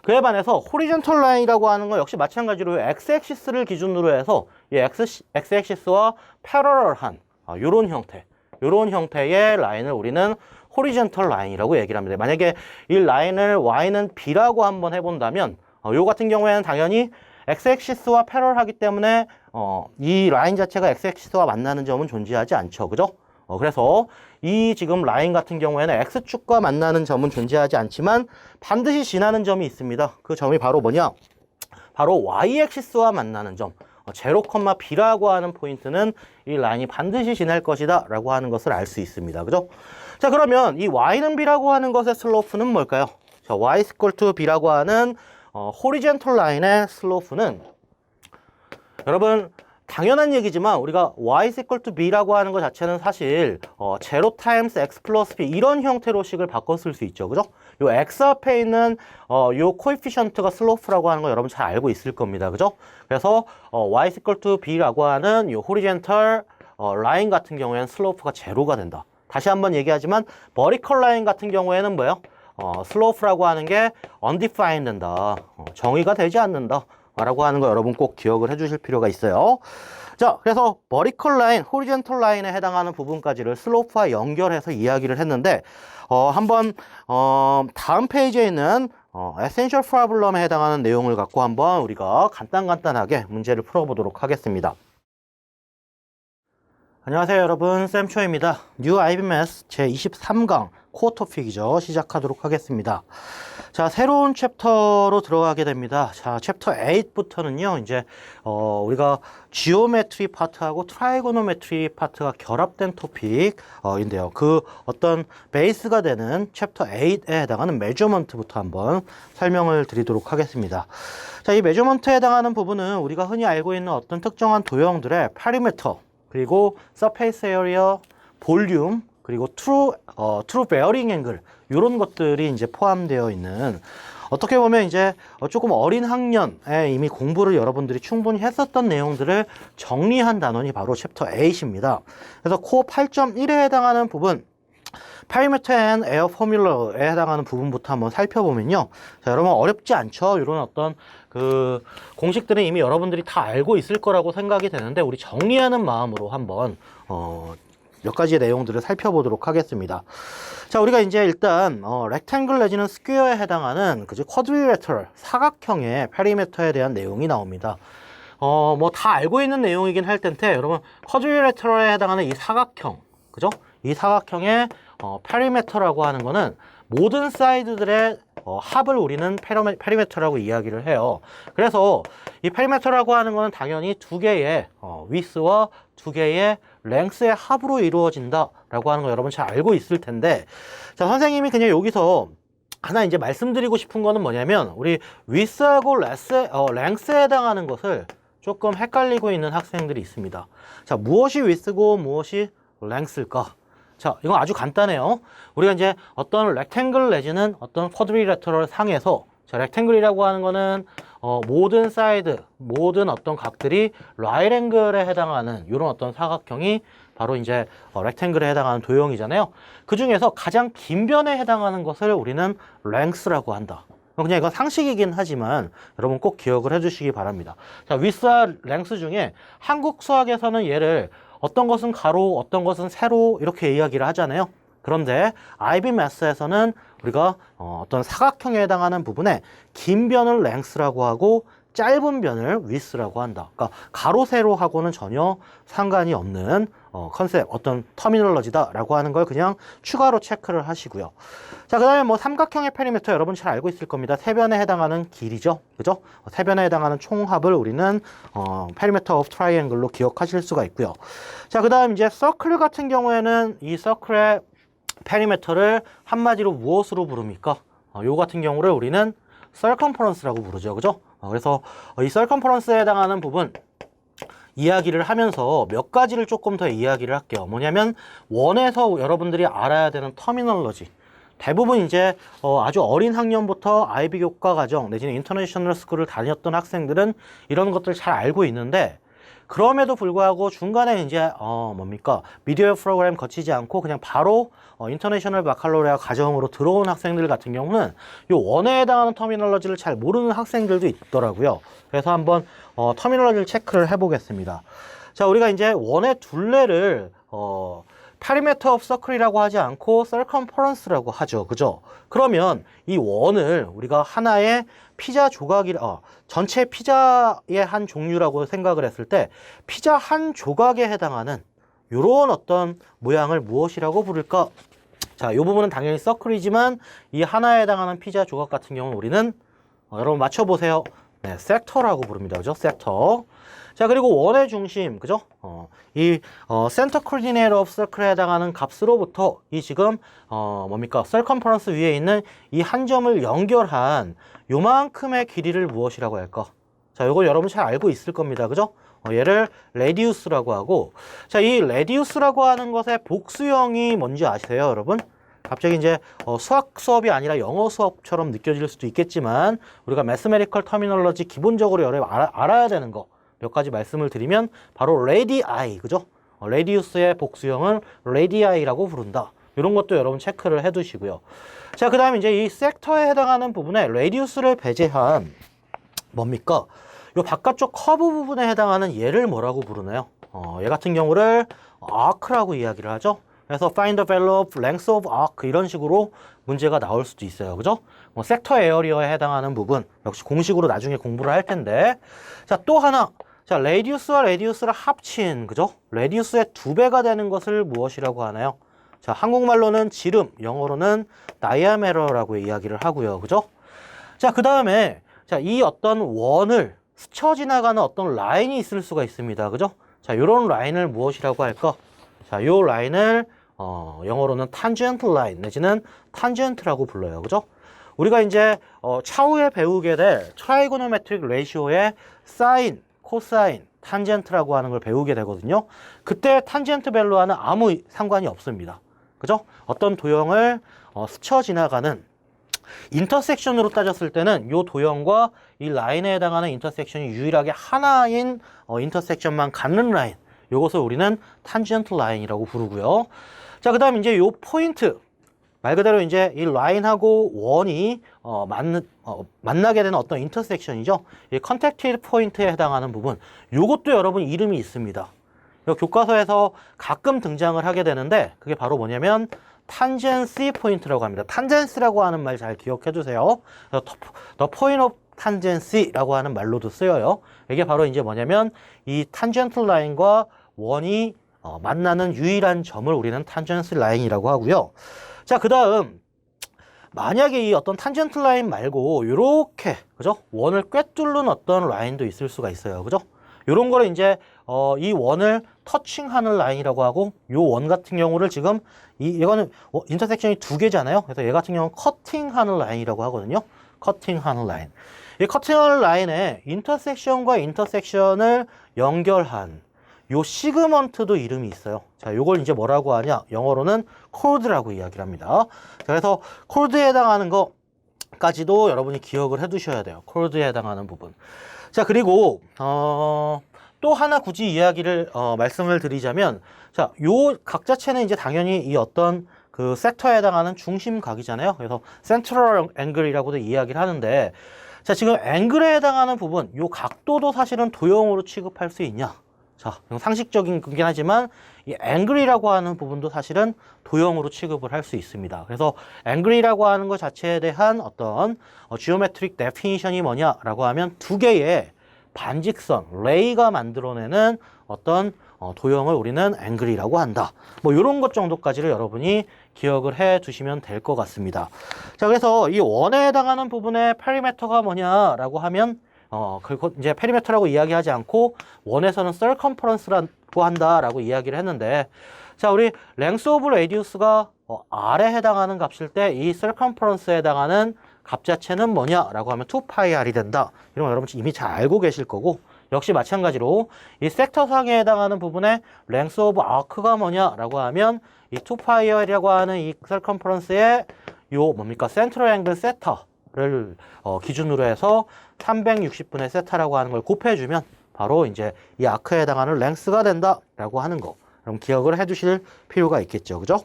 그에 반해서 호리젠털 라인이라고 하는 건 역시 마찬가지로 x-액시스를 기준으로 해서 이 x-액시스와 패러럴한 요런 형태의 라인을 우리는 호리젠털 라인이라고 얘기를 합니다. 만약에 이 라인을 y는 b라고 한번 해본다면 요 같은 경우에는 당연히 x-액시스와 패러럴하기 때문에 이 라인 자체가 x-액시스와 만나는 점은 존재하지 않죠. 그죠? 그래서 이 지금 라인 같은 경우에는 x축과 만나는 점은 존재하지 않지만 반드시 지나는 점이 있습니다. 그 점이 바로 뭐냐? 바로 y-액시스와 만나는 점. 0,b라고 하는 포인트는 이 라인이 반드시 지날 것이다 라고 하는 것을 알 수 있습니다. 그죠? 자, 그러면 이 y는 b라고 하는 것의 슬로프는 뭘까요? 자, y is equal to b라고 하는 호리젠털 라인의 슬로프는 여러분 당연한 얘기지만 우리가 y is equal to b라고 하는 것 자체는 사실 0 times x plus b 이런 형태로 식을 바꿔 쓸 수 있죠. 그죠? 요 x 앞에 있는 요 코에피션트가 슬로프라고 하는 거 여러분 잘 알고 있을 겁니다. 그죠? 그래서 y is equal to b라고 하는 요 호리젠털 라인 같은 경우에는 슬로프가 0가 된다. 다시 한번 얘기하지만 버티컬 라인 같은 경우에는 뭐예요? 슬로프라고 하는 게 undefined 된다. 정의가 되지 않는다. 라고 하는 거 여러분 꼭 기억을 해 주실 필요가 있어요. 자, 그래서 버티컬 라인, 호리젠털 라인에 해당하는 부분까지를 슬로프와 연결해서 이야기를 했는데 한번 다음 페이지에 있는 에센셜 프로블럼에 해당하는 내용을 갖고 한번 우리가 간단하게 문제를 풀어보도록 하겠습니다. 안녕하세요 여러분, 쌤초입니다. 뉴 IBMS 제23강 코어 토픽이죠. 시작하도록 하겠습니다. 자, 새로운 챕터로 들어가게 됩니다. 자, 챕터 8부터는요, 이제, 우리가 지오메트리 파트하고 트라이고노메트리 파트가 결합된 토픽인데요. 그 어떤 베이스가 되는 챕터 8에 해당하는 메저먼트부터 한번 설명을 드리도록 하겠습니다. 자, 이 메저먼트에 해당하는 부분은 우리가 흔히 알고 있는 어떤 특정한 도형들의 파리미터, 그리고 서페이스 에어리어, 볼륨, 그리고 트루 베어링 앵글, 이런 것들이 이제 포함되어 있는, 어떻게 보면 이제 조금 어린 학년에 이미 공부를 여러분들이 충분히 했었던 내용들을 정리한 단원이 바로 챕터 8입니다. 그래서 코어 8.1에 해당하는 부분, 파리미터 앤 에어 포뮬러에 해당하는 부분부터 한번 살펴보면요. 자, 여러분 어렵지 않죠? 이런 어떤 그 공식들은 이미 여러분들이 다 알고 있을 거라고 생각이 되는데, 우리 정리하는 마음으로 한번 몇 가지의 내용들을 살펴보도록 하겠습니다. 자, 우리가 이제 일단 렉탱글 내지는 스퀘어에 해당하는 그죠? 쿼드리레터럴, 사각형의 페리미터에 대한 내용이 나옵니다. 뭐 다 알고 있는 내용이긴 할 텐데, 여러분 쿼드리레터럴에 해당하는 이 사각형, 그죠? 이 사각형의 페리미터라고 하는 거는 모든 사이드들의 합을 우리는 페리미터라고 이야기를 해요. 그래서 이 페리미터라고 하는 거는 당연히 두 개의 위스와 두 개의 랭스의 합으로 이루어진다라고 하는 거 여러분 잘 알고 있을 텐데, 자, 선생님이 그냥 여기서 하나 이제 말씀드리고 싶은 거는 뭐냐면, 우리 위스하고 랭스에 해당하는 것을 조금 헷갈리고 있는 학생들이 있습니다. 자, 무엇이 위스고 무엇이 랭스일까? 자, 이건 아주 간단해요. 우리가 이제 어떤 렉탱글 내지는 어떤 쿼드리레터럴 상에서, 자, 렉탱글이라고 하는 거는 모든 사이드, 모든 어떤 각들이 라이트 앵글에 해당하는 이런 어떤 사각형이 바로 이제 렉탱글에 해당하는 도형이잖아요. 그 중에서 가장 긴 변에 해당하는 것을 우리는 랭스라고 한다. 그냥 이건 상식이긴 하지만 여러분 꼭 기억을 해주시기 바랍니다. 자, 위스와 랭스 중에 한국 수학에서는 얘를 어떤 것은 가로, 어떤 것은 세로 이렇게 이야기를 하잖아요. 그런데 IBMS에서는 우리가 어떤 사각형에 해당하는 부분에 긴 변을 랭스라고 하고 짧은 변을 위스라고 한다. 그러니까 가로, 세로하고는 전혀 상관이 없는 컨셉, 어떤 터미널러지다라고 하는 걸 그냥 추가로 체크를 하시고요. 자, 그 다음에 뭐 삼각형의 페리미터 여러분 잘 알고 있을 겁니다. 세 변에 해당하는 길이죠. 그죠? 세 변에 해당하는 총합을 우리는 페리미터 오브 트라이앵글로 기억하실 수가 있고요. 자, 그 다음 이제 서클 같은 경우에는 이 서클의 페리미터를 한마디로 무엇으로 부릅니까? 요 같은 경우를 우리는 서컴퍼런스라고 부르죠. 그죠? 그래서 이 서컴퍼런스에 해당하는 부분 이야기를 하면서 몇 가지를 조금 더 이야기를 할게요. 뭐냐면 원에서 여러분들이 알아야 되는 터미널러지, 대부분 이제 아주 어린 학년부터 아이비 교과 과정 내지는 인터내셔널 스쿨을 다녔던 학생들은 이런 것들 잘 알고 있는데, 그럼에도 불구하고 중간에 이제 뭡니까 미디어 프로그램 거치지 않고 그냥 바로 인터내셔널 바칼로레아 과정으로 들어온 학생들 같은 경우는 요 원에 해당하는 터미널러지를 잘 모르는 학생들도 있더라고요. 그래서 한번 터미널러지를 체크를 해보겠습니다. 자, 우리가 이제 원의 둘레를 파리미터 오브 서클이라고 하지 않고 서컴퍼런스라고 하죠. 그죠? 그러면 이 원을 우리가 하나의 피자 전체 피자의 한 종류라고 생각을 했을 때, 피자 한 조각에 해당하는 이런 어떤 모양을 무엇이라고 부를까? 자, 이 부분은 당연히 서클이지만 이 하나에 해당하는 피자 조각 같은 경우는 우리는 여러분 맞춰보세요. 네, 섹터라고 부릅니다. 그죠? 섹터. 자, 그리고 원의 중심, 그죠? 이 센터 코디네이터 오브 서클에 해당하는 값으로부터 이 지금 뭡니까? 서컴퍼런스 위에 있는 이 한 점을 연결한 요만큼의 길이를 무엇이라고 할까? 자, 요거 여러분 잘 알고 있을 겁니다. 그죠? 얘를 레디우스라고 하고, 자, 이 레디우스라고 하는 것의 복수형이 뭔지 아세요, 여러분? 갑자기 이제 수학 수업이 아니라 영어 수업처럼 느껴질 수도 있겠지만, 우리가 매스메리컬 터미널러지 기본적으로 여러분 알아야 되는 거 몇 가지 말씀을 드리면 바로 레디아이, 그죠? 레디우스의 복수형은 레디아이라고 부른다. 이런 것도 여러분 체크를 해 두시고요. 자, 그 다음에 이제 이 섹터에 해당하는 부분에 레디우스를 배제한 뭡니까? 요 바깥쪽 커브 부분에 해당하는 얘를 뭐라고 부르나요? 얘 같은 경우를 arc라고 이야기를 하죠. 그래서 find the value of length of arc 이런 식으로 문제가 나올 수도 있어요. 그죠? 섹터 에어리어에 해당하는 부분 역시 공식으로 나중에 공부를 할 텐데, 자, 또 하나 자, 레디우스와 레디우스를 합친, 그죠? 레디우스의 2배가 되는 것을 무엇이라고 하나요? 자, 한국말로는 지름, 영어로는 다이아메터라고 이야기를 하고요. 그죠? 자, 그 다음에, 자, 이 어떤 원을 스쳐 지나가는 어떤 라인이 있을 수가 있습니다. 그죠? 자, 요런 라인을 무엇이라고 할까? 자, 요 라인을, 영어로는 탄젠트 라인, 내지는 탄젠트라고 불러요. 그죠? 우리가 이제, 차후에 배우게 될 트라이고노메트릭 레이시오의 사인, 코사인, 탄젠트라고 하는 걸 배우게 되거든요. 그때 탄젠트 밸류와는 아무 상관이 없습니다. 그죠? 어떤 도형을 스쳐 지나가는 인터섹션으로 따졌을 때는 이 도형과 이 라인에 해당하는 인터섹션이 유일하게 하나인 인터섹션만 갖는 라인, 이것을 우리는 탄젠트 라인이라고 부르고요. 자, 그 다음 이제 이 포인트, 말 그대로 이제 이 라인하고 원이 만나게 되는 어떤 인터섹션이죠. 이 컨택티드 포인트에 해당하는 부분, 이것도 여러분 이름이 있습니다. 교과서에서 가끔 등장을 하게 되는데 그게 바로 뭐냐면 탄젠시 포인트라고 합니다. 탄젠스라고 하는 말 잘 기억해 두세요. The point of tangency라고 하는 말로도 쓰여요. 이게 바로 이제 뭐냐면 이 탄젠트 라인과 원이 만나는 유일한 점을 우리는 탄젠스 라인이라고 하고요. 자, 그 다음 만약에 이 어떤 탄젠트 라인 말고 요렇게, 그죠? 원을 꿰뚫는 어떤 라인도 있을 수가 있어요. 그죠? 요런 거를 이제 이 원을 터칭하는 라인이라고 하고, 요 원 같은 경우를 지금 이거는 인터섹션이 2개잖아요. 그래서 얘 같은 경우는 커팅하는 라인이라고 하거든요. 커팅하는 라인. 이 커팅하는 라인에 인터섹션과 인터섹션을 연결한 요 시그먼트도 이름이 있어요. 자, 요걸 이제 뭐라고 하냐? 영어로는 콜드라고 이야기를 합니다. 자, 그래서 콜드에 해당하는 거까지도 여러분이 기억을 해 두셔야 돼요. 콜드에 해당하는 부분. 자, 그리고 또 하나 굳이 이야기를 말씀을 드리자면, 자, 요 각 자체는 이제 당연히 이 어떤 그 섹터에 해당하는 중심각이잖아요. 그래서 센트럴 앵글이라고도 이야기를 하는데, 자, 지금 앵글에 해당하는 부분, 요 각도도 사실은 도형으로 취급할 수 있냐? 자, 상식적인 거긴 하지만 이 앵글이라고 하는 부분도 사실은 도형으로 취급을 할 수 있습니다. 그래서 앵글이라고 하는 것 자체에 대한 어떤 지오메트릭 데피니션이 뭐냐라고 하면 2개의 반직선, 레이가 만들어내는 어떤 도형을 우리는 앵글이라고 한다. 뭐 이런 것 정도까지를 여러분이 기억을 해 두시면 될 것 같습니다. 자, 그래서 이 원에 해당하는 부분의 페리메터가 뭐냐라고 하면 그리고 이제 페리메터라고 이야기하지 않고 원에서는 서컴퍼런스라고 한다라고 이야기를 했는데, 자, 우리 랭스 오브 레디우스가 R에 해당하는 값일 때 이 서컴퍼런스에 해당하는 값 자체는 뭐냐라고 하면 2파이R이 된다. 이런 거 여러분 이미 잘 알고 계실 거고, 역시 마찬가지로 이 섹터상에 해당하는 부분의 랭스 오브 아크가 뭐냐라고 하면 이 2파이R이라고 하는 이 서컴퍼런스의 요 뭡니까? 센트럴 앵글 세타를 기준으로 해서 360분의 세타라고 하는 걸 곱해주면 바로 이제 이 아크에 해당하는 랭스가 된다라고 하는 거. 그럼 기억을 해 두실 필요가 있겠죠. 그죠?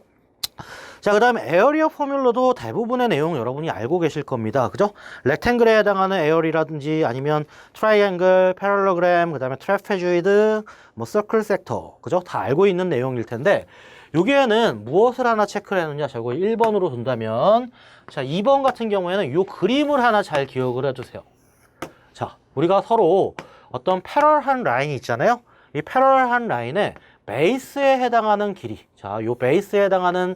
자, 그 다음에 에어리어 포뮬러도 대부분의 내용 여러분이 알고 계실 겁니다. 그죠? 렉탱글에 해당하는 에어리라든지 아니면 트라이앵글, 패럴로그램, 그 다음에 트래페조이드, 뭐 서클 섹터, 그죠? 다 알고 있는 내용일 텐데, 여기에는 무엇을 하나 체크를 해놓냐? 저거 1번으로 둔다면, 자, 2번 같은 경우에는 이 그림을 하나 잘 기억을 해두세요. 자, 우리가 서로 어떤 패럴한 라인이 있잖아요. 이 패럴한 라인에 베이스에 해당하는 길이, 자, 요 베이스에 해당하는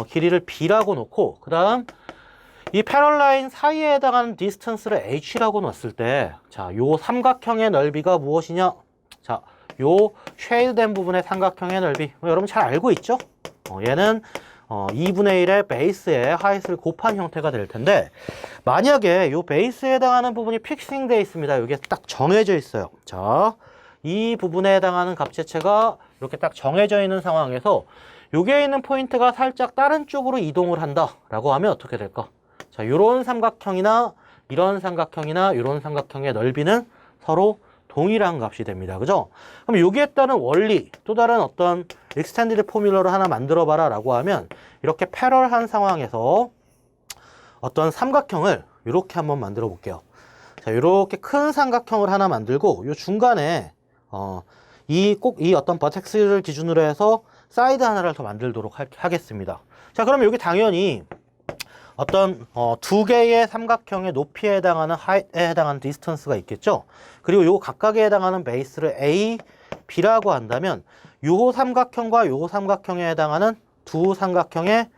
길이를 B라고 놓고, 그 다음 이 패럴 라인 사이에 해당하는 디스턴스를 H라고 놨을 때, 자, 요 삼각형의 넓이가 무엇이냐? 자, 요 쉐이드된 부분의 삼각형의 넓이, 여러분 잘 알고 있죠? 얘는 2분의 1의 베이스에 하이트를 곱한 형태가 될 텐데, 만약에 요 베이스에 해당하는 부분이 픽싱 되어 있습니다. 여기에 딱 정해져 있어요. 자, 이 부분에 해당하는 값 자체가 이렇게 딱 정해져 있는 상황에서 여기에 있는 포인트가 살짝 다른 쪽으로 이동을 한다라고 하면 어떻게 될까? 자, 이런 삼각형이나 이런 삼각형이나 이런 삼각형의 넓이는 서로 동일한 값이 됩니다. 그죠? 그럼 여기에 따른 원리, 또 다른 어떤 익스텐디드 포뮬러를 하나 만들어 봐라 라고 하면, 이렇게 패럴한 상황에서 어떤 삼각형을 이렇게 한번 만들어 볼게요. 자, 이렇게 큰 삼각형을 하나 만들고, 요 중간에 이 어떤 버텍스를 기준으로 해서 사이드 하나를 더 만들도록 하겠습니다. 자, 그러면 여기 당연히 어떤 두 개의 삼각형의 높이에 해당하는 하이트에 해당하는 디스턴스가 있겠죠. 그리고 요 각각에 해당하는 베이스를 A, B라고 한다면 요 삼각형과 요 삼각형에 해당하는 두 삼각형의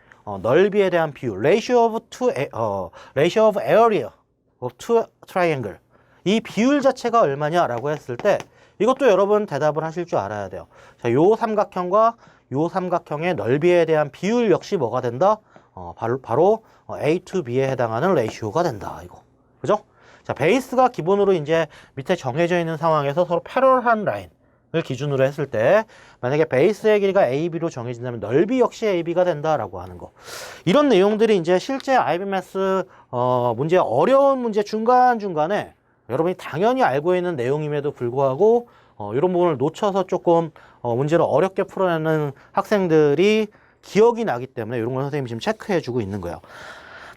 넓이에 대한 비율, ratio of area of two triangle. 이 비율 자체가 얼마냐라고 했을 때 이것도 여러분 대답을 하실 줄 알아야 돼요. 자, 요 삼각형과 요 삼각형의 넓이에 대한 비율 역시 뭐가 된다? 바로 A to B에 해당하는 레이시오가 된다. 이거. 그죠? 자, 베이스가 기본으로 이제 밑에 정해져 있는 상황에서 서로 패러럴한 라인을 기준으로 했을 때 만약에 베이스의 길이가 AB로 정해진다면 넓이 역시 AB가 된다라고 하는 거. 이런 내용들이 이제 실제 IBMS 문제 어려운 문제 중간중간에 여러분이 당연히 알고 있는 내용임에도 불구하고 이런 부분을 놓쳐서 조금 문제를 어렵게 풀어내는 학생들이 기억이 나기 때문에 이런 걸 선생님이 지금 체크해주고 있는 거예요.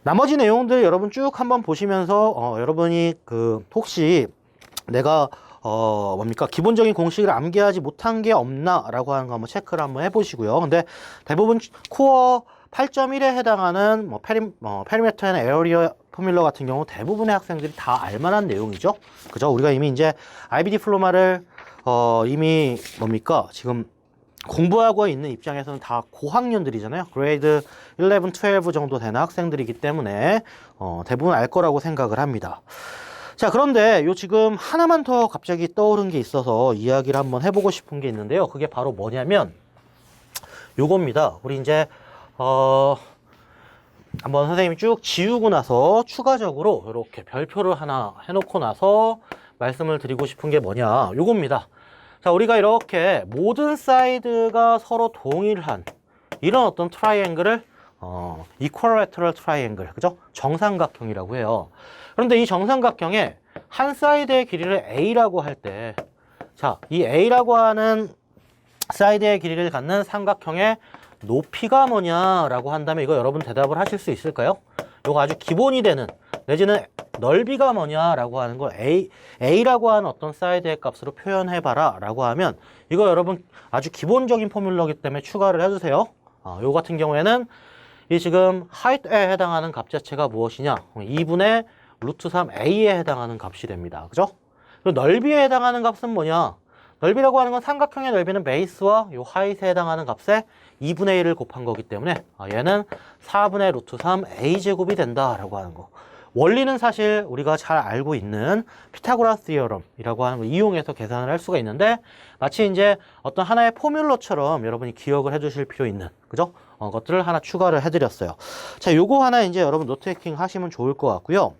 나머지 내용들 여러분 쭉 한번 보시면서 여러분이 혹시 내가 기본적인 공식을 암기하지 못한 게 없나라고 하는 거 한번 체크를 한번 해보시고요. 근데 대부분 코어 8.1에 해당하는 페리메터 앤 에어리어 포뮬러 같은 경우 대부분의 학생들이 다 알만한 내용이죠. 그죠? 우리가 이미 이제 IBD 플로마를 이미 지금 공부하고 있는 입장에서는 다 고학년들이잖아요. 그레이드 11, 12 정도 되는 학생들이기 때문에 대부분 알 거라고 생각을 합니다. 자, 그런데 요 지금 하나만 더 갑자기 떠오른 게 있어서 이야기를 한번 해보고 싶은 게 있는데요. 그게 바로 뭐냐면 요겁니다. 우리 이제 한번 선생님이 쭉 지우고 나서 추가적으로 이렇게 별표를 하나 해놓고 나서 말씀을 드리고 싶은 게 뭐냐, 요겁니다. 자, 우리가 이렇게 모든 사이드가 서로 동일한 이런 어떤 트라이앵글을 이퀄레터럴 트라이앵글, 그죠? 정삼각형이라고 해요. 그런데 이 정삼각형의 한 사이드의 길이를 A라고 할 때, 자, 이 A라고 하는 사이드의 길이를 갖는 삼각형의 높이가 뭐냐라고 한다면 이거 여러분 대답을 하실 수 있을까요? 이거 아주 기본이 되는, 내지는 넓이가 뭐냐라고 하는 걸 A라고 하는 어떤 사이드의 값으로 표현해봐라 라고 하면 이거 여러분 아주 기본적인 포뮬러이기 때문에 추가를 해주세요. 요 같은 경우에는 이 지금 하이트에 해당하는 값 자체가 무엇이냐? 2분의 루트 3a에 해당하는 값이 됩니다. 그죠? 그리고 넓이에 해당하는 값은 뭐냐? 넓이라고 하는 건 삼각형의 넓이는 베이스와 요 하이트에 해당하는 값에 2분의 1을 곱한 거기 때문에 얘는 4분의 루트 3a 제곱이 된다라고 하는 거. 원리는 사실 우리가 잘 알고 있는 피타고라스 디어럼이라고 하는 걸 이용해서 계산을 할 수가 있는데 마치 이제 어떤 하나의 포뮬러처럼 여러분이 기억을 해두실 필요 있는, 그죠? 것들을 하나 추가를 해드렸어요. 자, 요거 하나 이제 여러분 노트테이킹 하시면 좋을 것 같고요.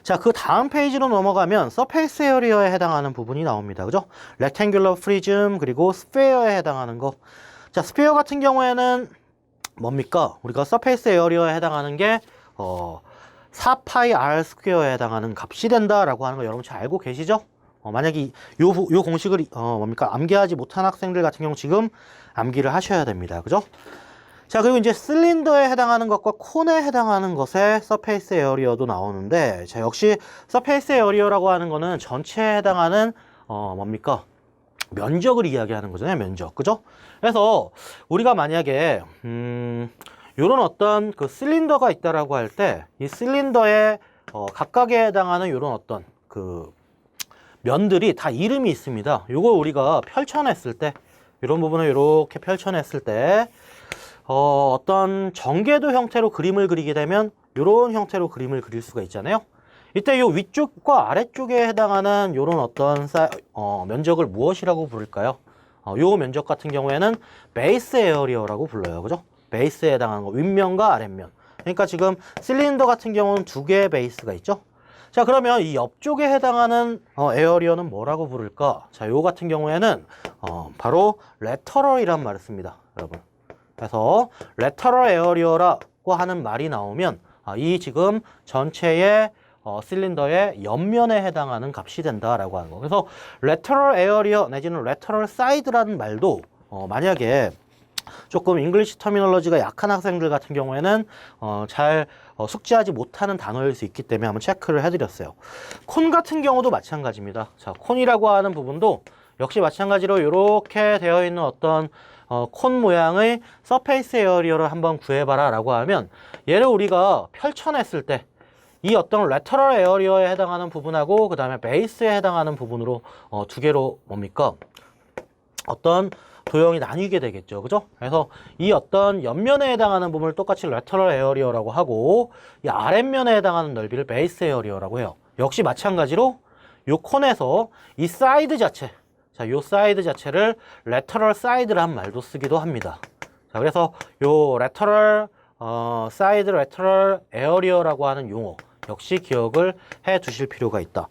자, 그 다음 페이지로 넘어가면 서페이스 에어리어에 해당하는 부분이 나옵니다. 그죠? 렉탱귤러 프리즘 그리고 스페어에 해당하는 거. 자, 스페어 같은 경우에는 뭡니까? 우리가 서페이스 에어리어에 해당하는 게 4파이 r 스퀘어에 해당하는 값이 된다라고 하는 거 여러분 잘 알고 계시죠? 만약에 요 공식을 암기하지 못한 학생들 같은 경우 지금 암기를 하셔야 됩니다. 그죠? 자, 그리고 이제 실린더에 해당하는 것과 콘에 해당하는 것에 서페이스 에어리어도 나오는데, 자, 역시 서페이스 에어리어라고 하는 거는 전체에 해당하는 면적을 이야기하는 거잖아요. 면적. 그죠? 그래서 우리가 만약에 요런 어떤 그 실린더가 있다라고 할 때 이 실린더의 각각에 해당하는 요런 어떤 그 면들이 다 이름이 있습니다. 요거 우리가 펼쳐냈을 때, 이런 부분을 이렇게 펼쳐냈을 때 어떤 전개도 형태로 그림을 그리게 되면 이런 형태로 그림을 그릴 수가 있잖아요. 이때 요 위쪽과 아래쪽에 해당하는 이런 어떤 면적을 무엇이라고 부를까요? 요 면적 같은 경우에는 베이스 에어리어라고 불러요. 그죠? 베이스에 해당하는 거, 윗면과 아랫면. 그러니까 지금 실린더 같은 경우는 두 개의 베이스가 있죠. 자, 그러면 이 옆쪽에 해당하는 에어리어는 뭐라고 부를까? 자, 요 같은 경우에는 바로 레터럴이란 말을 씁니다, 여러분. 그래서 레터럴 에어리어라고 하는 말이 나오면 이 지금 전체의 실린더의 옆면에 해당하는 값이 된다라고 하는 거. 그래서 레터럴 에어리어 내지는 레터럴 사이드라는 말도 만약에 조금 잉글리시 터미널로지가 약한 학생들 같은 경우에는 잘 숙지하지 못하는 단어일 수 있기 때문에 한번 체크를 해드렸어요. 콘 같은 경우도 마찬가지입니다. 자, 콘이라고 하는 부분도 역시 마찬가지로 이렇게 되어 있는 어떤 콘 모양의 서페이스 에어리어를 한번 구해봐라 라고 하면 얘를 우리가 펼쳐냈을 때 이 어떤 레터럴 에어리어에 해당하는 부분하고 그 다음에 베이스에 해당하는 부분으로 두 개로 뭡니까? 어떤 도형이 나뉘게 되겠죠. 그죠? 그래서 이 어떤 옆면에 해당하는 부분을 똑같이 레터럴 에어리어라고 하고 이 아랫면에 해당하는 넓이를 베이스 에어리어라고 해요. 역시 마찬가지로 요 콘에서 이 사이드 자체, 자, 요 사이드 자체를 레터럴 사이드라는 말도 쓰기도 합니다. 자, 그래서 요 레터럴 사이드 레터럴 에어리어라고 하는 용어 역시 기억을 해 두실 필요가 있다.